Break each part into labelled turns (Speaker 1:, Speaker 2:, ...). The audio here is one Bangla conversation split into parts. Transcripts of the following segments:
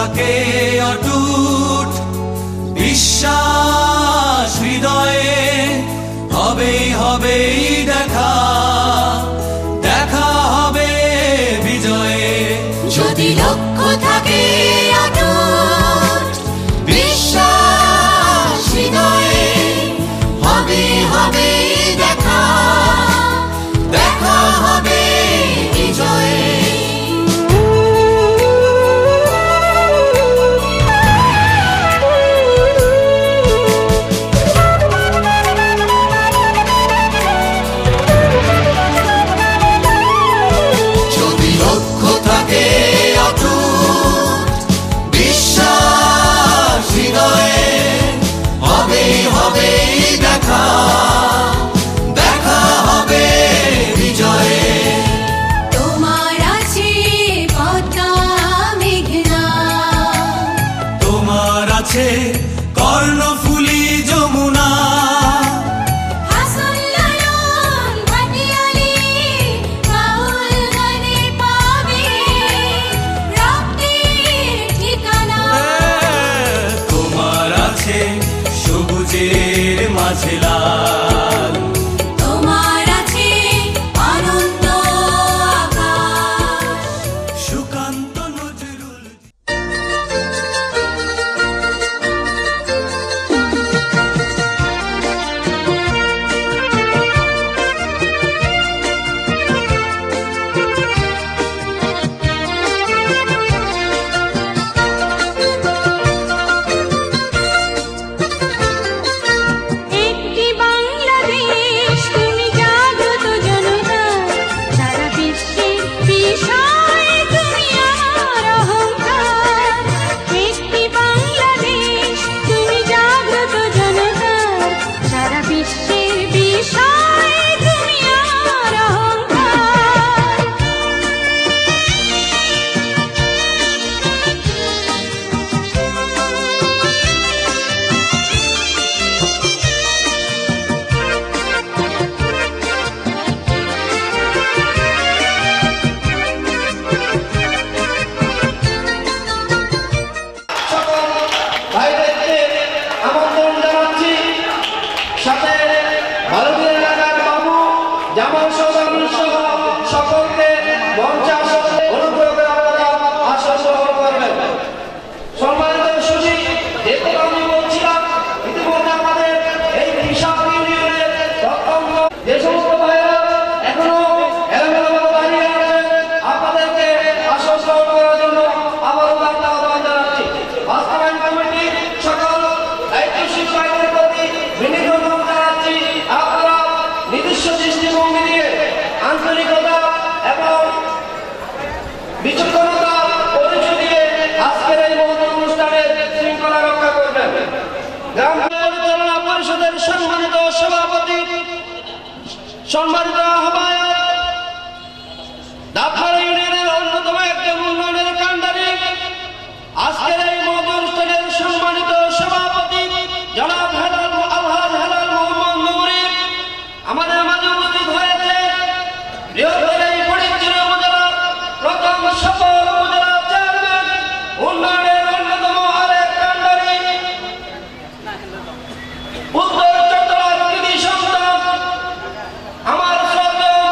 Speaker 1: থাকে অটুট বিশ্বাস হৃদয়ে, হবেই হবেই দেখা, দেখা হবে বিজয়ে।
Speaker 2: যদি লক্ষ্য থাকে অটুট বিশ্বাস হৃদয়ে, হবেই হবেই দেখা, দেখা হবে বিজয়ে।
Speaker 1: কর্ণফুলী যমুনা,
Speaker 2: হাসন লালন ভাটিয়ালি, বাউল গানে পাবে রক্তের ঠিকানা।
Speaker 1: তোমার আছে সবুজের মাঝে লাল,
Speaker 2: তোমার আছে অনন্ত আকাশ।
Speaker 1: সুকান্ত নজরুল।
Speaker 3: সম্মানিত সভাপতি, সম্মানিত আহ্বায়ক, ডাবপাড়া ইউনিয়নের অন্যতম একজন উন্নয়নের কাণ্ডারি, আজকের এই মহৎ অনুষ্ঠানের সম্মানিত সভাপতি জনাব আলহাজ হেলাল মোহাম্মদ নবরী আমাদের মাঝে উপস্থিত হয়েছে। বৃহত্তর এই ফটিকছড়ি উপজেলার প্রথম সফল উপজেলা চেয়ারম্যান, উন্নয়নের অন্যতম আরেক কাণ্ডারি, উত্তর চট্টগ্রাম কৃতি সন্তান, আমার শ্রদ্ধেয়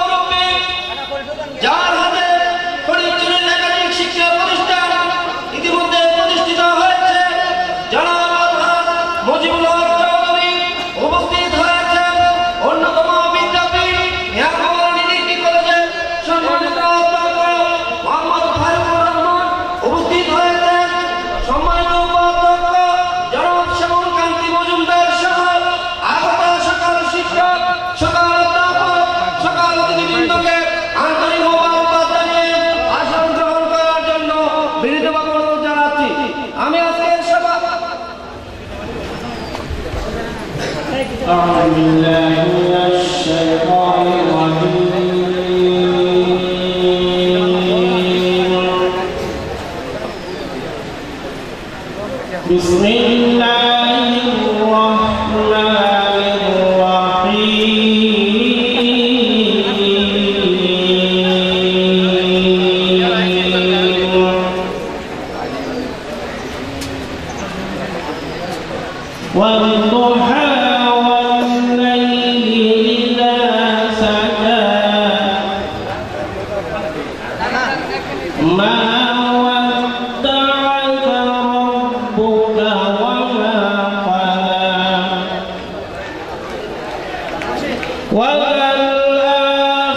Speaker 3: وللآخرة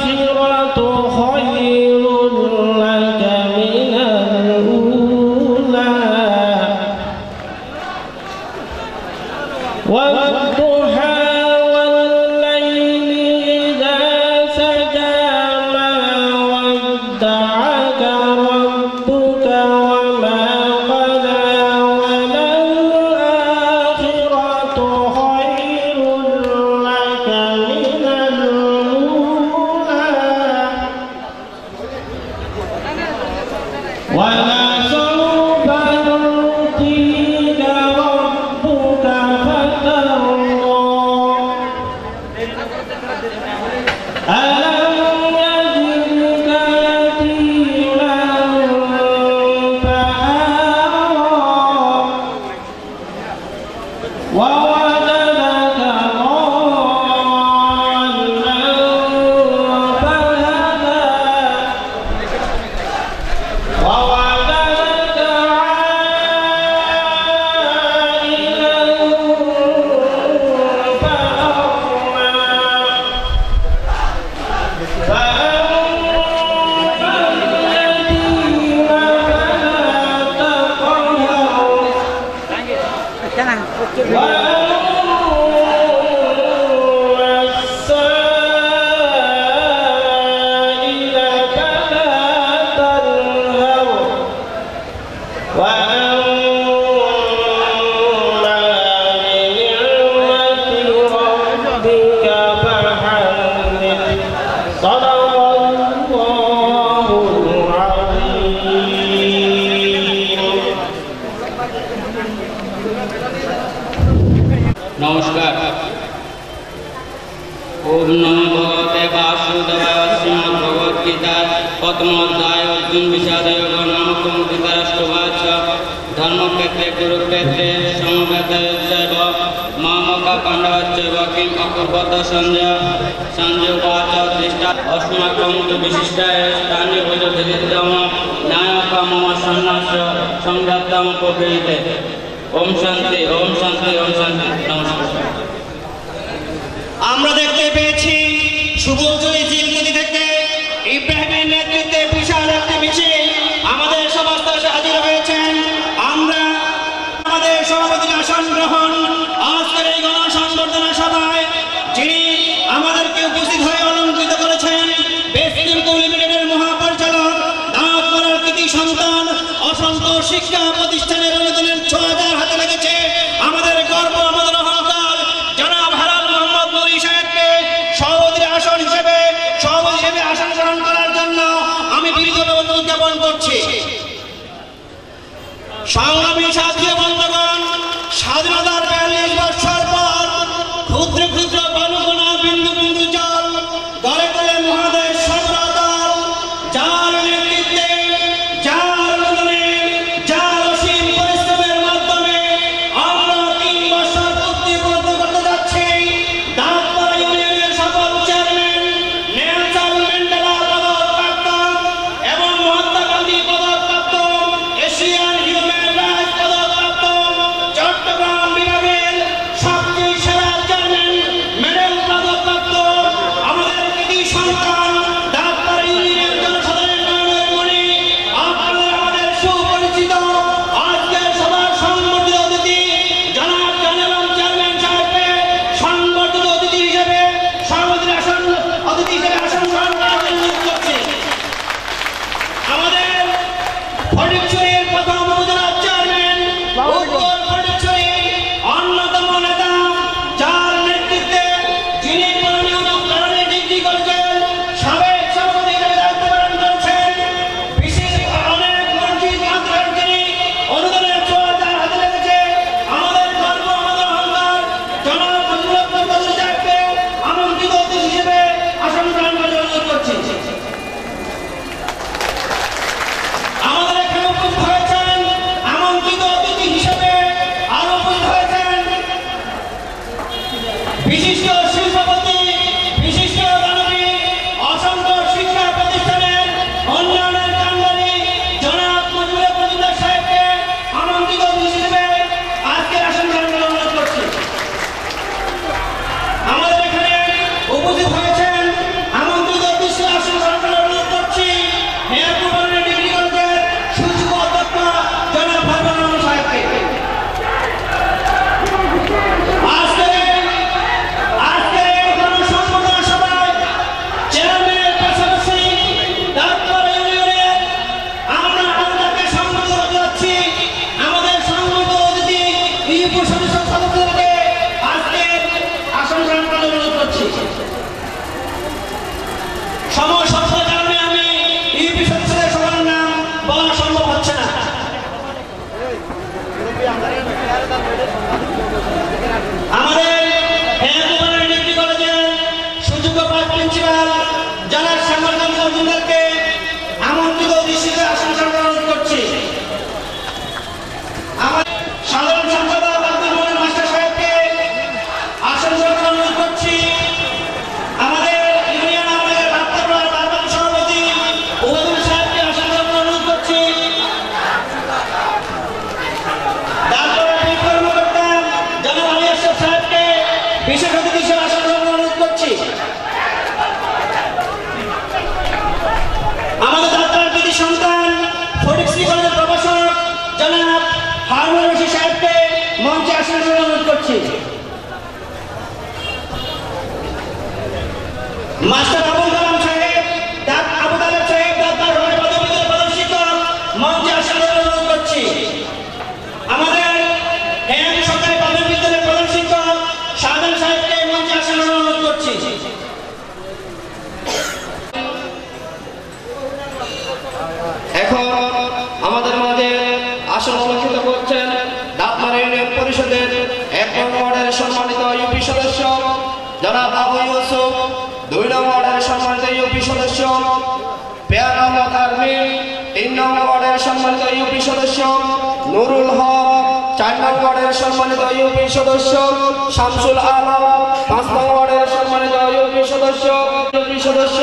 Speaker 3: خير لك من الأولى والضحى والليل إذا سجى ما ودعك ربك وما قلى وللآخرة خير لك من الأولى ولسوف يعطيك ربك فترضى ألم يجدك يتيما فآوى ووجدك ضالا فهدى ووجدك عائلا فأغنى فأما اليتيم فلا تقهر وأما السائل فلا تنهر وأما بنعمة ربك فحدث صدق الله العظيم
Speaker 4: নমস্কার। ওম নমো ভগবতে বাসুদেবায়। শ্রীমদ্ ভগবদ গীতা প্রথম অধ্যায় অর্জুন বিষাদ যোগ নামক ধৃতরাষ্ট্রবাচ ধর্মক্ষেত্রে কুরুক্ষেত্রে সমবেতৈব মামকা পাণ্ডবচ্চৈব কিম অকুর্বত সঞ্জয় সঞ্জয়বাচ দৃষ্টা अस्माकं तु विशिष्टाय स्थाने वैदधितम न्यायका मम सन्न्यास संगतम उपवेदे। ओम शांति ओम शांति ओम शांति। नमस्कार।
Speaker 5: আমরা দেখতে পেয়েছি সুবলজয়ী জিলনদী থেকে ইব্রাহিমের নেতৃত্বে বিশাল একটি মিছিল আমাদের সমাজে হাজির হয়েছেন। আমরা আমাদের সভাপতির আসন গ্রহণ আজকের এই গণসংবর্ধনা সভায় যিনি আমাদেরকে উপস্থিত হয়ে অলঙ্কৃত করেছেন বেসকিমকো লিমিটেডের মহাপরিচালক দাঁতমারার কৃতি সন্তান অসংখ্য শিক্ষা প্রতিষ্ঠানের অনুদানের ৬,০০০ হাতে লেগেছে। আমাদের গর্ব আমাদের অহংকার জনাব হালাল মোহাম্মদ নুরী সাহেবকে সভাপতির আসন হিসেবে আসন গ্রহণ করার জন্য আমি বিনীত অনুরোধ জ্ঞাপন করছি। সংগ্রামী সাথী বন্ধুগণ, স্বাধীনতার ৪২ বছর পর ক্ষুদ্র ক্ষুদ্র কণকণা বিন্দু বিন্দু জল গড়ে তোলে মহাদেশ সর্বদল। যার নেতৃত্বে যার অনুদানে যার অসীম পরিশ্রমের মাধ্যমে আমরা ৩ বছর পূর্তি পূর্ণ করতে যাচ্ছি। দাঁতমারা ইউনিয়নের সকল চেয়ারম্যান নেলসন ম্যান্ডেলা পদকপ্রাপ্ত এবং মহাত্মা গান্ধী পদকপ্রাপ্ত, এশিয়ান হিউম্যান রাইটস পদকপ্রাপ্ত, চট্টগ্রাম বিভাগের জনাব শ্যামলকান্ত মজুমদারকে আমন্ত্রিত দৃষ্টিতে আসন গ্রহণ অনুরোধ করছি। আমার সাধারণ সম্পাদক আব্দুল মনির মাস্টার সাহেবকে আসন গ্রহণ অনুরোধ করছি। আমাদের ইউনিয়ন আমাদের রাত্রপাড়ার বারবান সভাপতি ওবায়দুল সাহেবকে আসন গ্রহণ অনুরোধ করছি। তারপরে কর্মকর্তা জনাব আলী আশরাফ সাহেবকে বিশেষ অতিথি হিসেবে আসন গ্রহণ অনুরোধ করছি। আমাদের যাত্রার কৃতি সন্তান ফটিকছড়ি কলেজের প্রভাষক জনাব হারুন রশিদ সাহেবকে মঞ্চে আসন গ্রহণ অনুরোধ করছি। মাস্টার আবুল কালাম সাহেব আবু তালেব সাহেব ডাক্তার রয় পদবীতে প্রদর্শিত মঞ্চে আসন গ্রহণ অনুরোধ করছি। আমাদের হেম সরকারি প্রাথমিক বিদ্যালয়ের প্রধান শিক্ষক শাহজাহান সাহেবকে মঞ্চে আসন গ্রহণ অনুরোধ করছি। এখন আমাদের মাঝে আসন অলঙ্কৃত করছেন দাঁতমারা ইউনিয়ন পরিষদের ১ নং ওয়ার্ডের সম্মানিত ইউপি সদস্য জনাব আবু ইউসুফ, ২ নং ওয়ার্ডের সম্মানিত ইউপি সদস্য পেয়ার আহমদ আরমিন, ৩ নং ওয়ার্ডের সম্মানিত ইউপি সদস্য নুরুল হক, ৪ নং ওয়ার্ডের সম্মানিত ইউপি সদস্য শামসুল আলম, ৫ নং ওয়ার্ডের সম্মানিত ইউপি সদস্য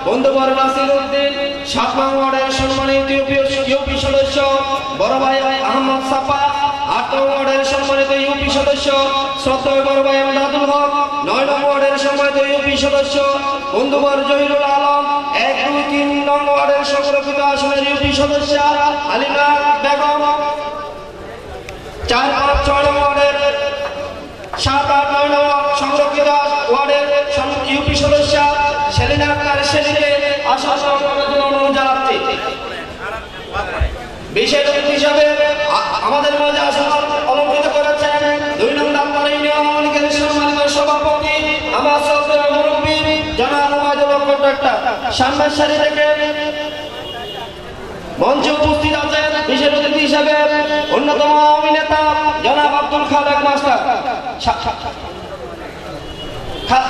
Speaker 5: বন্ধুবর নাসির উদ্দিন, ৭ নং ওয়ার্ডের সম্মানিত ইউপি সদস্য বড় ভাই আহমদ সাফা, ৮ নং ওয়ার্ডের সম্মানিত ইউপি সদস্য শ্রদ্ধেয় বড় ভাই আমদাদুল হক, ৯ নং ওয়ার্ডের সম্মানিত ইউপি সদস্য বন্ধুবর জহিরুল আলম, ১, ২, ৩ নং ওয়ার্ডের সংরক্ষিত আসনের ইউপি সদস্য আলিনা বেগম, ৪, ৫, ৬ নং ওয়ার্ডের ৭, ৮, ৯ নং সংরক্ষিত ওয়ার্ডের ইউপি সদস্য সেলিনা আক্তার সেলিকে আসন গ্রহণ করার জন্য অনুরোধ জানাচ্ছি। বিশেষ অতিথি হিসাবে আমাদের মাঝে আসন অলঙ্কৃত করেছেন ২ নং দামপাড়া ইউনিয়ন আওয়ামী লীগের সম্মানিত সভাপতি আমার শ্রদ্ধেয় মুরব্বী জনাব ওবায়দুল হক কন্ট্রাক্টর। সামনের সারি থেকে মঞ্চে উপস্থিত আছেন বিশেষ অতিথি হিসাবে অন্যতম আওয়ামী নেতা জনাব আব্দুল খালেক মাস্টার,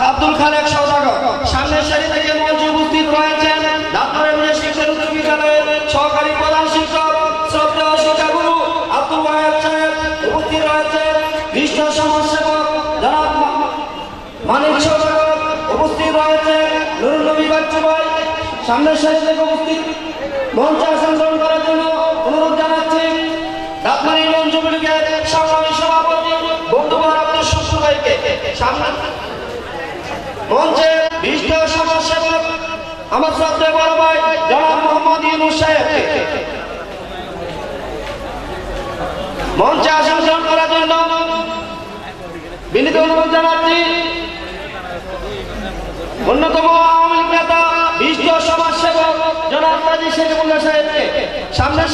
Speaker 5: আব্দুল খালেক সওদাগর। সামনের সারি থেকে মঞ্চে উপস্থিত রয়েছেন দাঁতমারা শিক্ষা উচ্চ বিদ্যালয়ের সহকারী প্রধান শিক্ষক শ্রদ্ধেয় শিক্ষাগুরু আব্দুল ওয়াহেদ সাহেব। উপস্থিত রয়েছেন বিশিষ্ট সমাজসেবক জনাব মানিক সওদাগর। উপস্থিত রয়েছে নুরুল নবী বাচ্চু ভাই। সামনের সারি থেকে উপস্থিত মঞ্চে আসন গ্রহণ করার জন্য অনুরোধ জানাচ্ছি দাঁতমারা ইউনিয়ন যুবলীগের সংগ্রামী সভাপতি বন্ধুবর আব্দুল শুকুর ভাইকে। সামনে মঞ্চে বিশিষ্ট সমাজসেবক আমার শ্রদ্ধেয় বড় ভাই জনাব মোহাম্মদ ইউনুস সাহেবকে মঞ্চে আসন গ্রহণ করার জন্য বিনীত অনুরোধ জানাচ্ছি অন্যতম আওয়ামী লীগ নেতা বিশিষ্ট সমাজসেবক জনাব কাজী শরীফুল্লাহ সাহেবকে। সামনের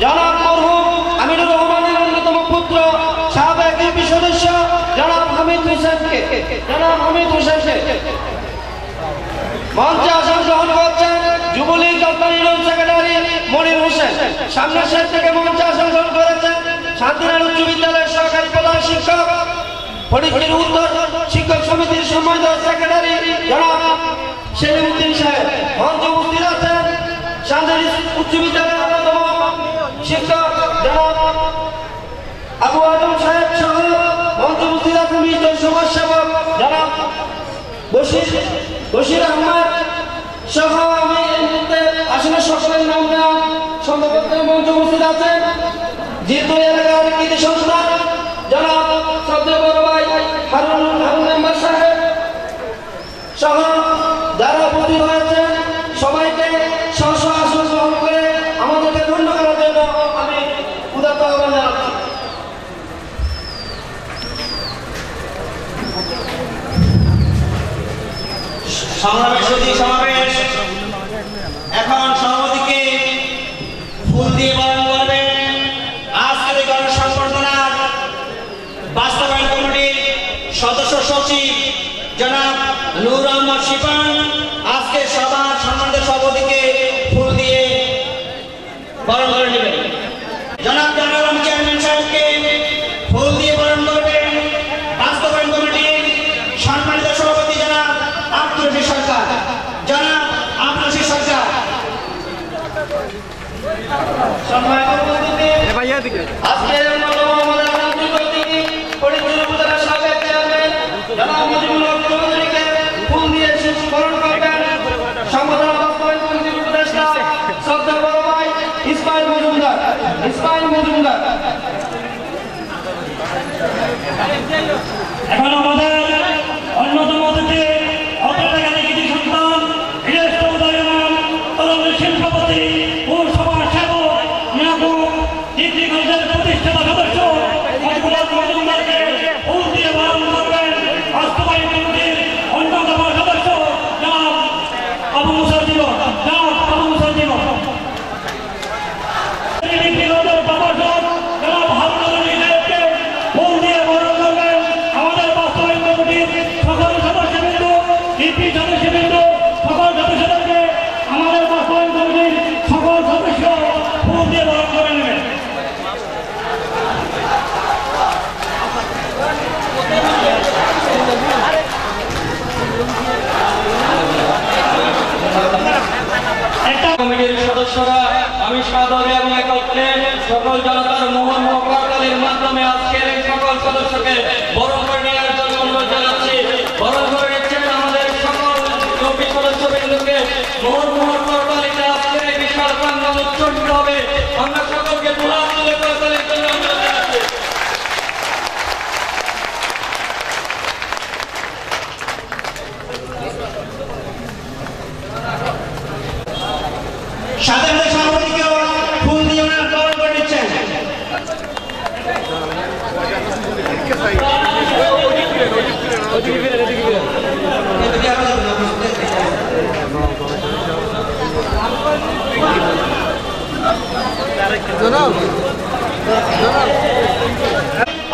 Speaker 5: জনাব মরহুম আমিনুর রহমানের অন্যতম পুত্র সাবেক ইউপি সদস্য জনাব হামিদ হোসেনকে মঞ্চে আসন গ্রহণ করছেন যুবলীগ ইউনিয়ন সেক্রেটারি মনির হোসেন। সামনের সাইড থেকে মঞ্চে আসন গ্রহণ করেছেন শান্তিনারায়ণ উচ্চ বিদ্যালয়ের সহকারী প্রধান শিক্ষক ফটিকছড়ি উত্তর শিক্ষক সমিতির সম্মানিত সেক্রেটারি জনাব সেলিমউদ্দিন সাহেব। মঞ্চে উপস্থিত আছেন শান্তিনারায়ণ উচ্চ বিদ্যালয়ের অন্যতম শিক্ষক জনাব আবু আদম সাহেব সহ মঞ্চে উপস্থিত আছেন বিশিষ্ট সমাজসেবক জনাব বশির আহমদ সহ আমি এই মুহূর্তে আসলে সকলের নাম নেওয়া সম্ভব মঞ্চে উপস্থিত আছেন জিতু এলাকার কৃতি সন্তান জনাব শ্রদ্ধেয় বড় ভাই হারুন মেম্বার সাহেব সহ যারা উপস্থিত হয়েছেন সবাইকে স্ব স্ব আসন গ্রহণ করে আমাদেরকে ধন্য করার জন্য আমি উদাত্ত আহ্বান জানাচ্ছি। সমাবেশ এখন সভাপতিকে ফুল দিয়ে বরণ করবেন। আজকের এই গণসংবর্ধনার বাস্তবায়ন কমিটির সদস্য সচিব জনাব নূর আহমদ শিপান আজকে সভার সম্মানিত সভাপতিকে ফুল দিয়ে বরণ করে নেবেন। জনাব জানালাম চেয়ারম্যান সাহেবকে ফুল দিয়ে বরণ করবেন বাস্তবায়ন কমিটির সম্মানিত সভাপতি জনাব আব্দুল
Speaker 3: সম্মানিত উপস্থিতি, আজকের আমাদের আন্তরিক অতিথি ফরিদপুর উপজেলা সাবেক চেয়ারম্যান জনাব মুজিবুল হক চৌধুরীকে ফুল দিয়ে স্মরণ করবেন সংগঠন বাস্তবায়ন কমিটির উপদেষ্টা শ্রদ্ধা বড় ভাই ইসমাইল মজুমদার।
Speaker 5: এখন আমাদের অন্যতম অতিথি অত্যাচারী কৃতি সন্তান বীরেন্দ্র উদয়মান তরুণ শিল্পপতি ও সমাজ সেবক ইয়াকুব ডিগ্রিগঞ্জের প্রতিষ্ঠাতা সদস্য মজিবুল মজুমদারকে ফুল দিয়ে বরণ করবেন বাস্তবায়ন কমিটির অন্যতম সদস্য জনাব আবু মুসা জীবন। ডিগ্রিগঞ্জের প্রভাষক জনাব হারুনুর রশিদকে ফুল দিয়ে বরণ করবেন আমাদের বাস্তবায়ন কমিটির সকল সদস্যবৃন্দ, ইপি সদস্যবৃন্দ, সকল সদস্যদেরকে আমাদের বাস্তবায়ন কমিটির সকল সদস্য ফুল দিয়ে বরণ করে নেবেন।
Speaker 4: কমিটির সদস্যরা আমি সাদরে এবং একত্রে সকল জনতার মোহন ও করতালির মাধ্যমে আজকের এই সকল সদস্যকে বরণ করে নেওয়ার জন্য অনুরোধ জানাচ্ছি। বরণ করে নিচ্ছেন আমাদের সকল কমিটি সদস্যবৃন্দকে। মোহন করতালিতে আজকের এই বিশাল প্রাঙ্গণ উচ্ছ্বসিত হবে। আমরা সকলকে দুহাত তুলে করতালির জন্য অনুরোধ জানাচ্ছি।
Speaker 5: সাথে সাথে সভাপতিকেও ফুল দিয়ে ওনারা বরণ করে নিচ্ছেন।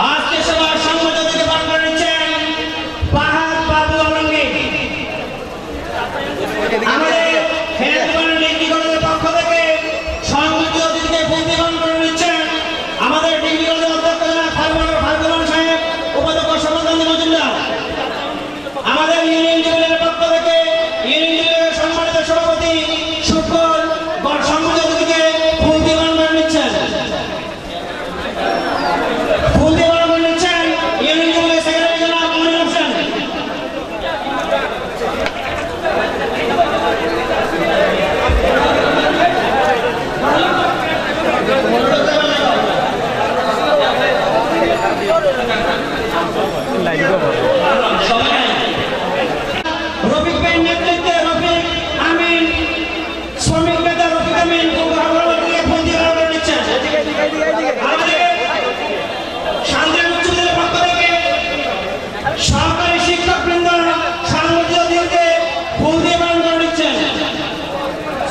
Speaker 5: আজকে সবার সম্মতি থেকে বরণ করে নিচ্ছেন ফাহাদ বাবু আলমগীর। আমাদের ফেরদৌসী ডিগ্রিগঞ্জের পক্ষ থেকে সংযুক্ত অতিথিকে ফুল দিয়ে বরণ করে নিচ্ছেন আমাদের ডিগ্রিগঞ্জের অধ্যক্ষ জনাব ফারুকুল সাহেব, উপাধ্যক্ষ সমরকান্তি মজুমদার। আমাদের ইউনিয়ন যুবলীগের পক্ষ থেকে ইউনিয়ন যুবলীগের সম্মানিত সভাপতি সুফল সংযুক্ত অতিথিকে ফুল দিয়ে বরণ করে নিচ্ছেন। ফুল দিয়ে বরণ করে নিচ্ছেন ইউনিয়ন যুবলীগের সেক্রেটারি জনাব মনির হোসেন। রফিক ভাইয়ের নেতৃত্বে রফিক আমিন, শ্রমিক নেতা রফিক আমিন ফুল দিয়ে বরণ করে নিচ্ছেন। আমাদের শান্তির উচ্চবিদ্যালয়ের পক্ষ থেকে সহকারী শিক্ষকবৃন্দ সংগঠিত অতিথিকে ফুল দিয়ে বরণ করে নিচ্ছেন।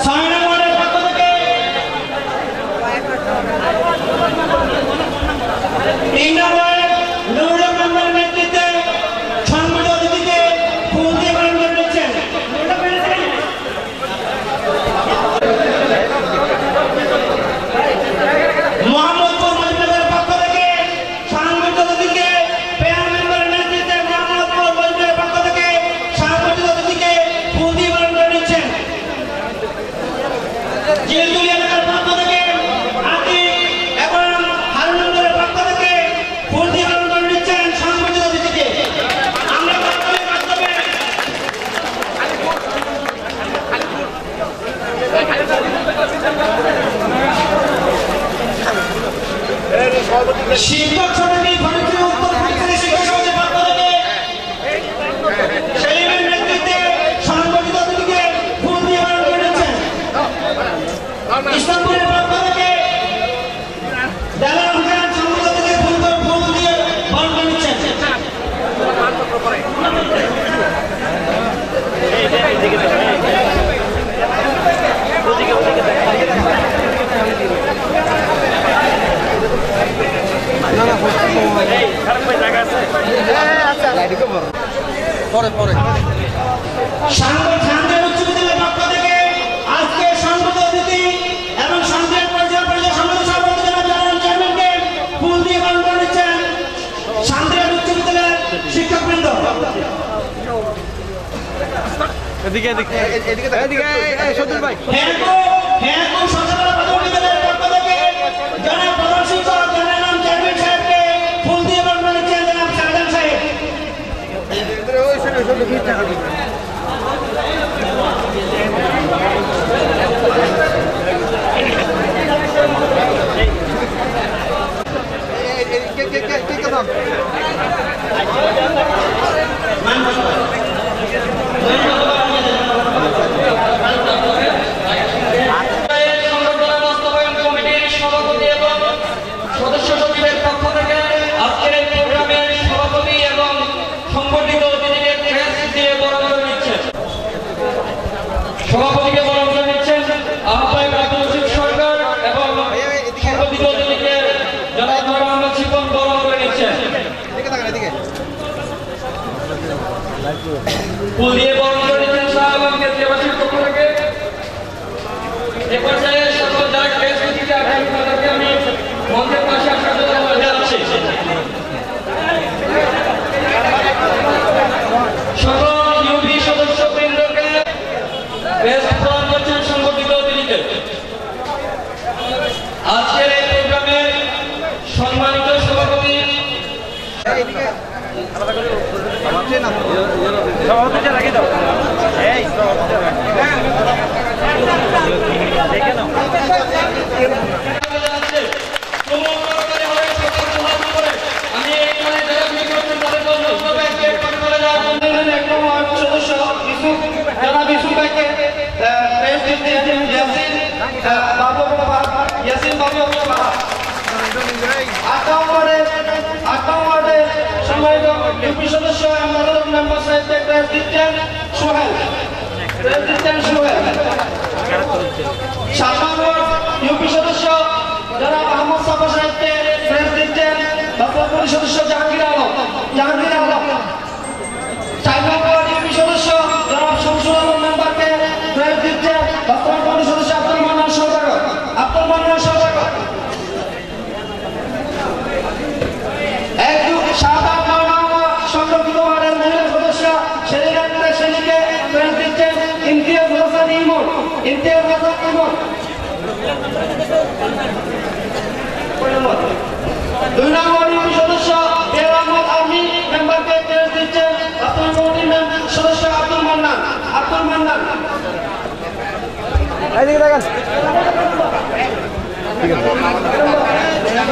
Speaker 5: 6 নং ওয়ার্ডের পক্ষ থেকে 3 নং ওয়ার্ড নুরুল মেম্বারের নেতৃত্বে সংগঠিত অতিথিকে ফুল দিয়ে বরণ করে নিচ্ছেন। মোহাম্মদপুর মজলিসের পক্ষ থেকে সংগঠিত অতিথিকে পেয়ার মেম্বারের নেতৃত্বে মোহাম্মদপুর মজলিসের পক্ষ থেকে সংগঠিত অতিথিকে ফুল দিয়ে বরণ করে নিচ্ছেন। জিলতুলি এলাকার পক্ষ থেকে আতিক এবং হারুনুরের পক্ষ থেকে ফুল দিয়ে বরণ করে নিচ্ছেন সংগঠিত অতিথিকে। আমরা করতালির মাধ্যমে শিক্ষক সমিতি ফরিদপুর উত্তর ফরিদপুর শিক্ষক সমিতির পক্ষ থেকে সেলিমের নেতৃত্বে সংগঠিত অতিথিকে ফুল দিয়ে বরণ করে নিচ্ছেন। ইসলামপুরের পক্ষ থেকে দেলার হোসেন সংগঠিত অতিথিকে ফুল দিয়ে বরণ করে নিচ্ছেন। শান্তির উচ্চবিদ্যালয়ের পক্ষ থেকে আজকে সংগঠিত অতিথি এবং শান্তির পর্যায় সমিতি সভাপতি জনাব চেয়ারম্যানকে ফুল দিয়ে বরণ করে নিচ্ছেন শান্তির উচ্চবিদ্যালয়ের শিক্ষকবৃন্দ।
Speaker 6: এদিকে এদিকে এদিকে এদিকে সজল ভাই
Speaker 5: হেরকো হ্যাঁ খুব সচেতনতা প্রতিনিধিদের পক্ষ থেকে জনাব প্রধান শিক্ষক জনাব চেয়ারম্যান সাহেবকে ফুল দিয়ে বরণ করছেন জনাব শাহজাহান সাহেব।
Speaker 4: সংগঠন বাস্তবায়ন কমিটির সভাপতি এবং সদস্য সচিবের পক্ষ থেকে আজকের এই প্রোগ্রামের সভাপতি এবং সংগঠিত অতিথিকে ক্রেস্ট দিয়ে বরণ করে নিচ্ছেন। সভাপতিকে বরণ করে নিচ্ছেন আহ্বায়ক আব্দুল রশিদ সরকার এবং সংগঠিত অতিথিকে জনাব নূর আহমদ শিপন বরণ করে নিচ্ছেন। ফুল দিয়ে বরণ করে নিচ্ছেন শাহ আলম কেন্দ্রীয়বাসীর পক্ষ থেকে। এ পর্যায়ে সকল যারা ক্রেস্ট দিতে আছেন তাদেরকে আমি মঞ্চের পাশে আসার জন্য অনুরোধ জানাচ্ছি। সকল ইউপি সদস্যবৃন্দকে ক্রেস্ট প্রদান করছেন সংগঠিত অতিথিকে। আজকের এই প্রোগ্রামের সম্মানিত সভাপতি আমি এখানে যারা বিক্রি করছেন তাদের জন্য
Speaker 3: জনাব ইউসুফ ভাইকে প্রেস দিয়েছেন ইয়াসিন বাবু 8 নম্বরে সম্মানিত ইউপি সদস্য মেম্বার সাহেবকে প্রেস দিচ্ছেন সোহেল। 7 নম্বর ইউপি সদস্য জনাব আহমদ সাফা সাহেবকে প্রেস দিচ্ছেন বাস্তবায়ন সদস্য জাহাঙ্গীর আলম। 4 নম্বর ইউপি সদস্য জনাব শামসুল আলম মেম্বারকে প্রেস দিচ্ছেন বাস্তবায়ন কমিটির সদস্য আব্দুল মান্নান সওদাগর। 1, 2, 7, 8, 9 নম্বর সংরক্ষিত ওয়ার্ডের মহিলা সদস্য সেলিকে প্রেস দিচ্ছেন ইমতিয়াজ হাসান ইমন। 2 নম্বর ইউপি সদস্য বের আহমদ আর্মি মেম্বারকে প্রেস দিচ্ছেন বাস্তবায়ন কমিটির সদস্য আব্দুল মান্নান।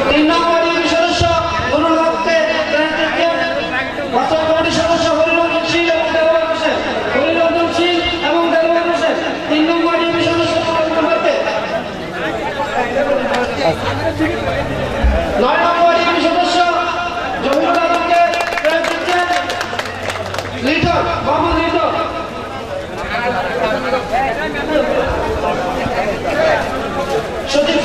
Speaker 3: 3 নম্বর ইউপি সদস্য নুরুল হককে প্রেস দিচ্ছেন বাস্তবায়ন কমিটির সদস্য হরিরঞ্জন শীল এবং দেলোয়ার হোসেন। 3 নম্বর ইউপি সদস্য মেম্বারকে 9 নম্বর ইউপি সদস্য জহিরুল আলমকে প্রেস দিচ্ছেন লিটন মোহাম্মদ লিটন। সচিব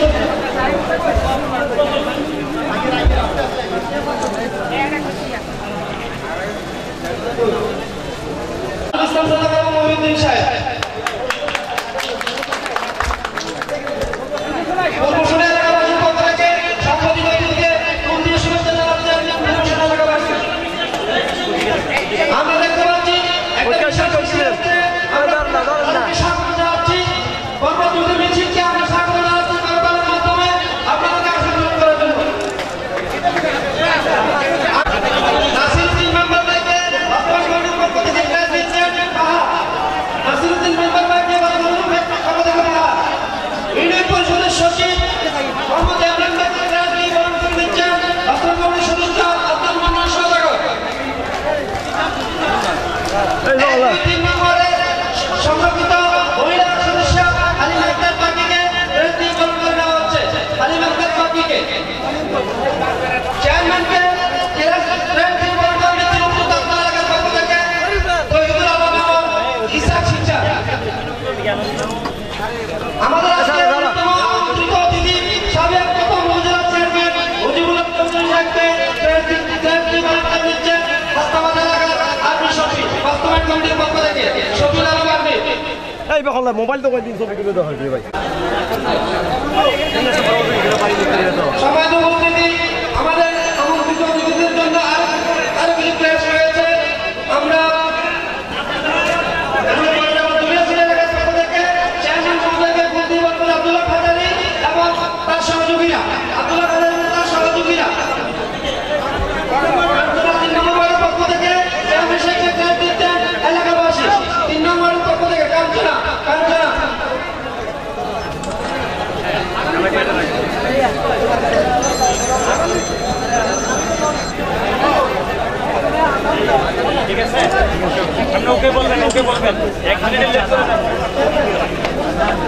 Speaker 3: ইসলাম সাদাকা এবং মহিউদ্দিন সাহেব। পূর্বশূরা এলাকাবাসীর পক্ষ থেকে সাংবাদিক অতিথিকে ফুল দিয়ে শুভেচ্ছা জানাচ্ছেন পূর্বশূরা এলাকাবাসী। আমরা দেখতে পাচ্ছি একটা বিশাল মিছিল হচ্ছে। আমরা স্বাগত জানাচ্ছি কর্মযুদ্ধ মিছিলকে আমরা স্বাগত জানাচ্ছি করতালের মাধ্যমে আপনাদেরকে আশীর্বাদ করার জন্য। নাসিরউদ্দিন মেম্বার ভাইকে বাস্তবায়ন কমিটির পক্ষ থেকে প্রেস দিচ্ছেন নাসিরউদ্দিন মেম্বার ভাইকে বাস্তবায়ন কমিটির পক্ষ থেকে ইউনিয়ন পরিষদের সচিব মোহাম্মদ ইমরান ভাইকে প্রেস দিয়ে বরণ করে দিচ্ছেন বাস্তবায়ন কমিটির সদস্য আব্দুল মান্নান সওদাগর। 3 নম্বরে সংরক্ষিত মহিলা সদস্য হালিমা আক্তার পাখিকে প্রেস দিয়ে বরণ করে নেওয়া হচ্ছে। হালিমা আক্তার পাখিকে চেয়ারম্যানকে প্রেস দিয়ে বরণ করে নিচ্ছেন উত্তর দপ্তর এলাকার পক্ষ থেকে তহিদুল আলম এবং ইসাক শিক্ষা। আমাদের আজকের অন্যতম আমন্ত্রিত অতিথি সাবেক প্রথম উপজেলা চেয়ারম্যান মুজিবুল হক চৌধুরী সাহেবকে প্রেস দিয়ে বরণ করে নিচ্ছেন বাস্তবায়ন এলাকার আর্মি শফি বাস্তবায়ন কমিটির পক্ষ থেকে শফিউল আলম আর্মি।
Speaker 6: এই বেলা মোবাইল তো কয়দিন ছবি তুলে দেওয়া হয়েছে ভাই।
Speaker 3: সমাজ উপস্থিতি আমাদের আমন্ত্রিত অতিথিদের জন্য আরো কিছু প্রেস রয়েছে। আমরা চেয়ারম্যান মহোদয়কে ফুল দিয়ে বরণ করে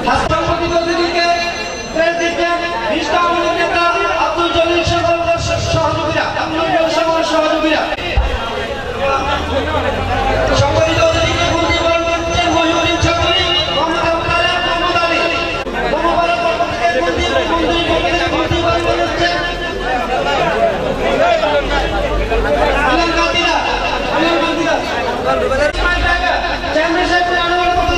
Speaker 3: হাসপাতাল অতিথিকে প্রেস দিচ্ছেন ইসলামী নেতা আব্দুল জলিল সরকারের সহযোগীরা, সহযোগীরা সম্মানিত অতিথিকে বুদ্ধি বরণ করছেন মহিউদ্দিন চৌধুরী, মোহাম্মদ আবুল আলী, মোহাম্মদ আলী মোহাম্মদের পক্ষ থেকে বুদ্ধি বরণ করছেন আলম কাদিরা, চেয়ারম্যান সাহেব আনোয়ার পক্ষ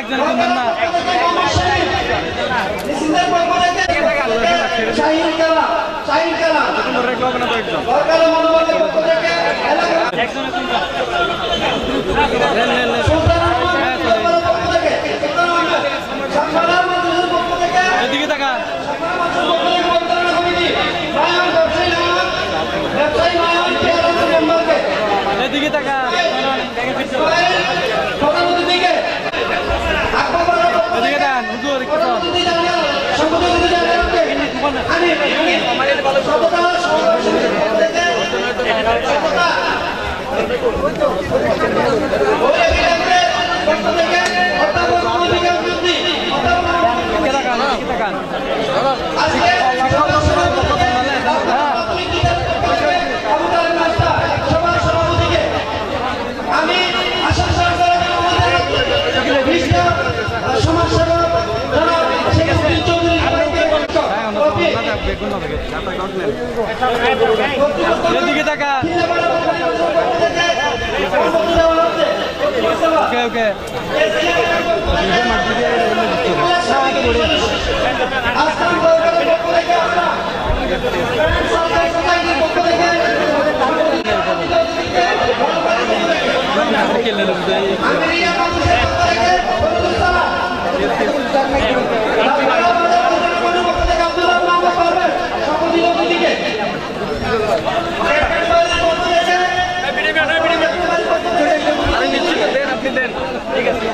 Speaker 7: একজন বলবেন না এদিকে তাকা এদিকে তাকা এদিকে তাকা ওকে ওকে ঠিক আছে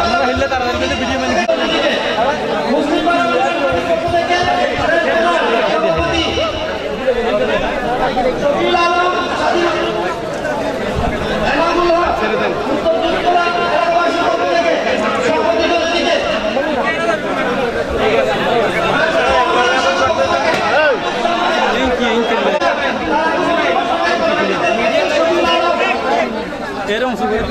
Speaker 7: আমরা হেললে তাড়াতাড়ি ভিডিও মানে এরকম সুবিধা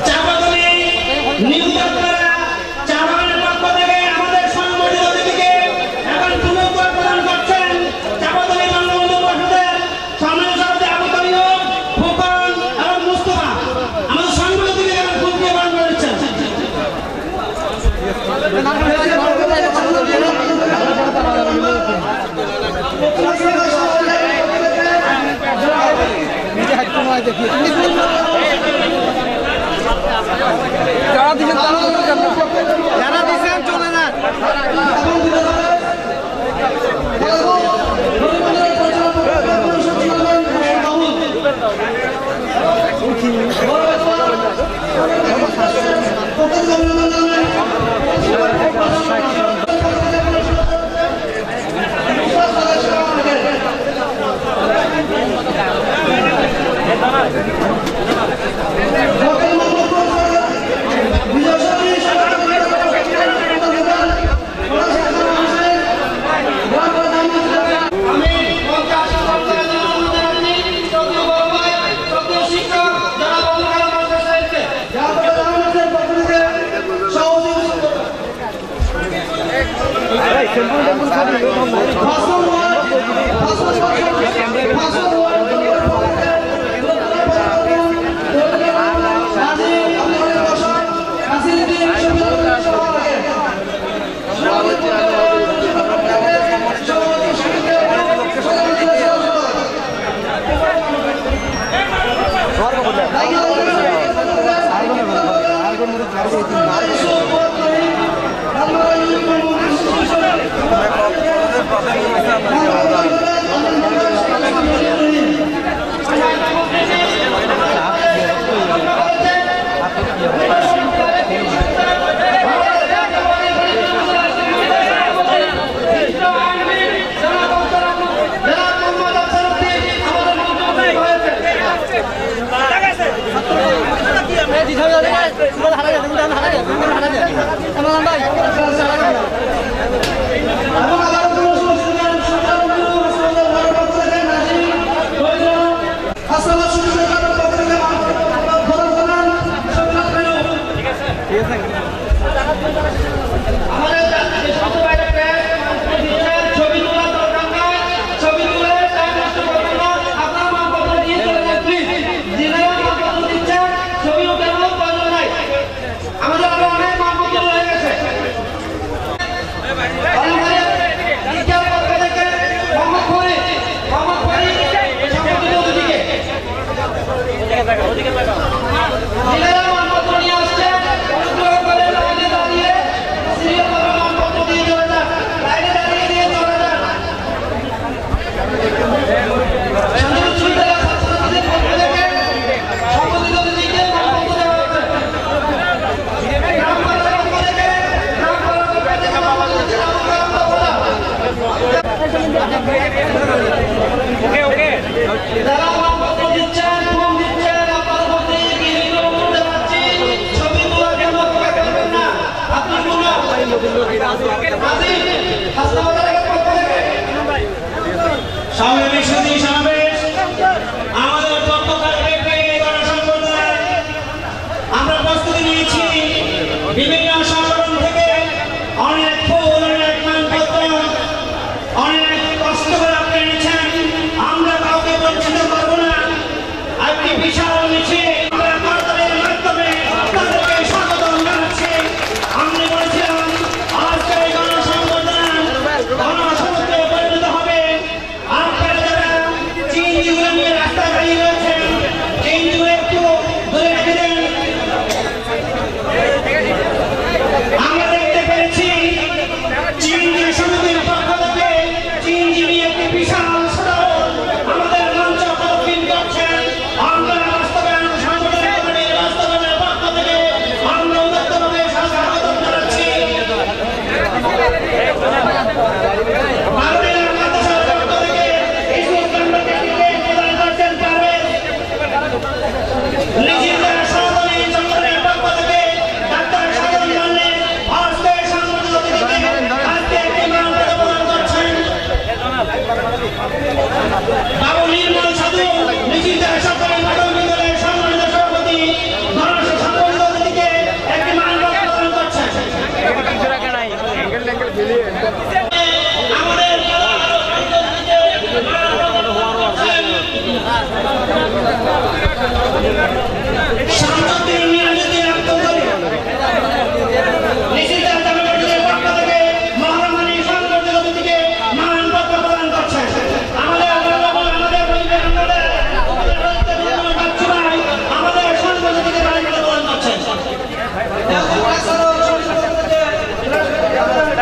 Speaker 5: চাপাতলি নিউ যাত্রা চা বাগানের পক্ষ থেকে আমাদের সম্মানিত অতিথিকে এখন পুরস্কার প্রদান করছেন চাপাতলি বঙ্গবন্ধু পরিষদের সম্মানিত সভাপতি আবু তরিয়ব, ফুকন এবং মুস্তফা। আমাদের সম্মানিত অতিথি এখন পুরস্কার প্রদান করছেন।
Speaker 7: যারা দিচ্ছেন চলে না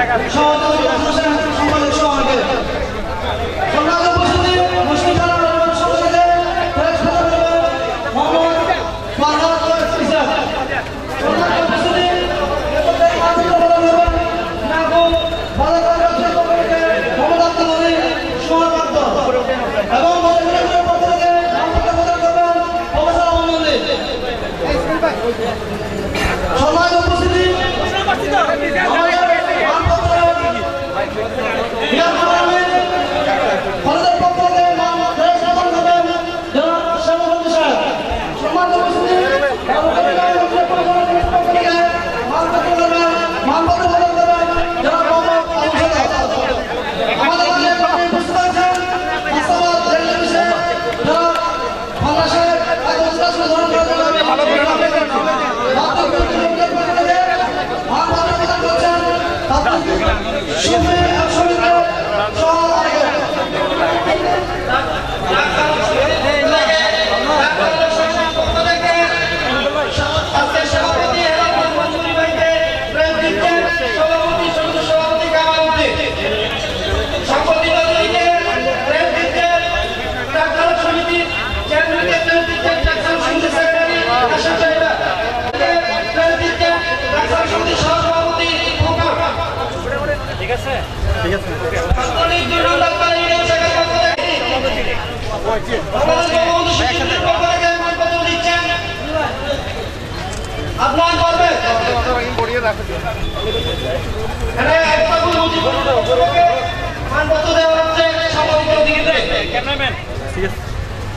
Speaker 5: সম্মানিত সভাপতি সম্মানিত উপস্থিতি মুসলিম সমাজের সভাপতি মোহাম্মদ ফারহাদ ইসলাম সম্মানিত উপস্থিতি এবং সম্মানিত উপস্থিতি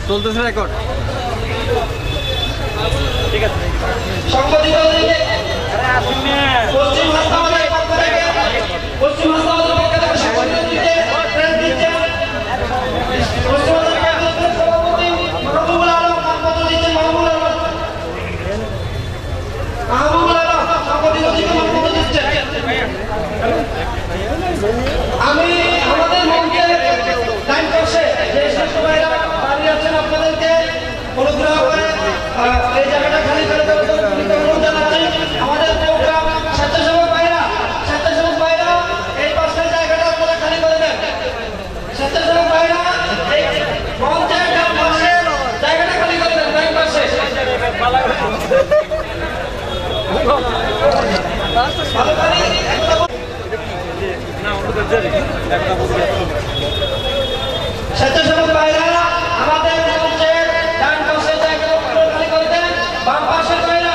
Speaker 6: চলতেছে রেকর্ড ঠিক আছে
Speaker 3: সংগঠিত পশ্চিম হাসপাতালের পক্ষ থেকে পশ্চিম হাসপাতালের পক্ষ থেকে সংগঠিত দিতে ট্রেন দিচ্ছে পশ্চিম হাসপাতালের সভাপতি মাহবুবুল আলম সম্পদ দিচ্ছে মাহবুবুল আলম সংগঠিত দিতে সম্পদ দিচ্ছে আমি আমাদের মঞ্চে লাইন করছে যে শ্রেষ্ঠ ভাইরা দাঁড়িয়ে আছেন আপনাদেরকে অনুগ্রহ করে এই জায়গাটা খালি করে দেওয়ার জন্য অনুরোধ জানাচ্ছি। আমাদের প্রোগ্রাম স্বেচ্ছাসেবক ভাইরা এই পাশের জায়গাটা আপনারা খালি করে দেন। স্বেচ্ছাসেবক ভাইরা এই মঞ্চের ডান পাশে জায়গাটা খালি করে দেন, ডান পাশে। স্বেচ্ছাসেবক ভাইরা আমাদের মঞ্চের ডান পাশের জায়গাটা খালি করে দেন, বাম পাশের ভাইরা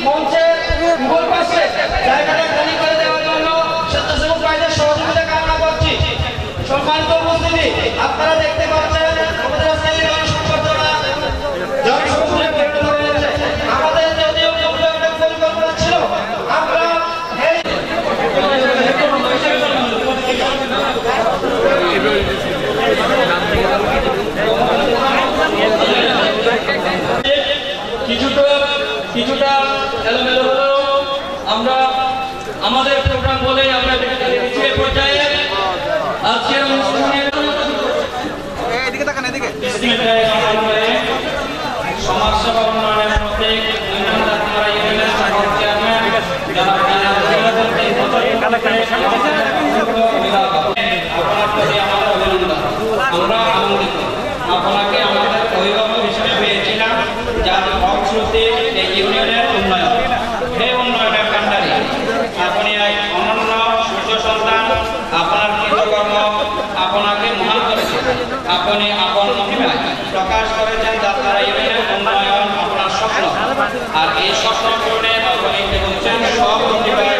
Speaker 3: মঞ্চের গোল পাশে জায়গাটা খালি করে দেওয়ার জন্য স্বেচ্ছাসেবক ভাইদের সহযোগিতা কামনা করছি। সম্মানিত উপস্থিতি, আপনারা দেখতে পাচ্ছেন আমাদের আজকে সংবর্ধনা জনসমুদ্রে পরিণত হয়েছে। আমাদের যদিও একটা পরিকল্পনা ছিল, আমরা
Speaker 4: কিছুটা এলোমেলো হলেও আমরা আমাদের প্রোগ্রাম বলে আমরা পিছিয়ে পর্যায়ে আজকের অনুষ্ঠানের সমাজসেবা উন্নয়নের মধ্যে আমরা আনন্দিত আপনাকে আমাদের অভিভাবক হিসেবে পেয়েছিলাম, যার ফলশ্রুতি এই ইউনিয়নের উন্নয়ন। এই উন্নয়নের কাণ্ডারি আপনি এক অনন্য সূর্য সন্তান। আপনার কৃতকর্ম আপনাকে মহান করেছে। আপনি আপন মহিমায় প্রকাশ করেছেন যাত্রা ইউনিয়নের উন্নয়ন আপনার স্বপ্ন। আর এই স্বপ্ন পূরণে আপনি হচ্ছেন সব প্রতিভার